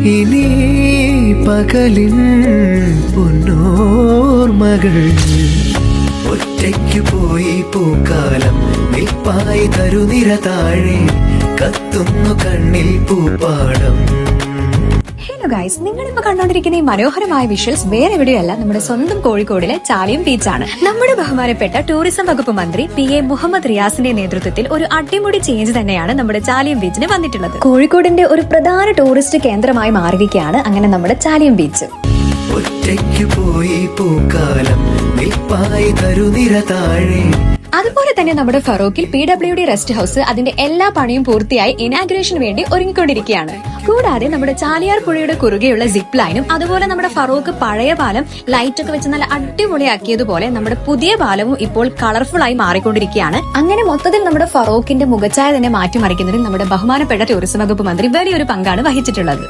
ഇനി പകലിൻ പൊന്നോർമകൾ ഒറ്റയ്ക്കു പോയി പൂക്കാലം നിൽപ്പായി തരുനിര താഴെ കത്തുന്നു കണ്ണിൽ പൂപ്പാടം. ഹലോ ഗൈസ്, നിങ്ങളിപ്പോ കണ്ടോണ്ടിരിക്കുന്ന ഈ മനോഹരമായ വിഷ്വൽസ് വേറെ എവിടെയല്ല, നമ്മുടെ സ്വന്തം കോഴിക്കോടിലെ ചാലിയം ബീച്ചാണ്. നമ്മുടെ ബഹുമാനപ്പെട്ട ടൂറിസം വകുപ്പ് മന്ത്രി PA മുഹമ്മദ് റിയാസിന്റെ നേതൃത്വത്തിൽ ഒരു അടിമുടി ചേഞ്ച് തന്നെയാണ് നമ്മുടെ ചാലിയം ബീച്ചിന് വന്നിട്ടുള്ളത്. കോഴിക്കോടിന്റെ ഒരു പ്രധാന ടൂറിസ്റ്റ് കേന്ദ്രമായി മാറിയിരിക്കുകയാണ് അങ്ങനെ നമ്മുടെ ചാലിയം ബീച്ച്. ഒറ്റയ്ക്കു പോയി പൂക്കാലം നിൽപ്പായി തരുനിര താഴെ. അതുപോലെ തന്നെ നമ്മുടെ ഫറോക്കിൽ PWD റെസ്റ്റ് ഹൗസ് അതിന്റെ എല്ലാ പണിയും പൂർത്തിയായി ഇനാഗ്രേഷന് വേണ്ടി ഒരുങ്ങിക്കൊണ്ടിരിക്കുകയാണ്. കൂടാതെ നമ്മുടെ ചാലിയാർ പുഴയുടെ കുറുകെയുള്ള സിപ്പ് ലൈനും അതുപോലെ നമ്മുടെ ഫറോക്ക് പഴയ പാലം ലൈറ്റ് ഒക്കെ വെച്ച് നല്ല അടിപൊളിയാക്കിയതുപോലെ നമ്മുടെ പുതിയ പാലവും ഇപ്പോൾ കളർഫുൾ ആയി മാറിക്കൊണ്ടിരിക്കുകയാണ്. അങ്ങനെ മൊത്തത്തിൽ നമ്മുടെ ഫറോക്കിന്റെ മുഖച്ഛായ തന്നെ മാറ്റിമറിക്കുന്നതിൽ നമ്മുടെ ബഹുമാനപ്പെട്ട ടൂറിസം വകുപ്പ് മന്ത്രി വലിയൊരു പങ്കാണ് വഹിച്ചിട്ടുള്ളത്.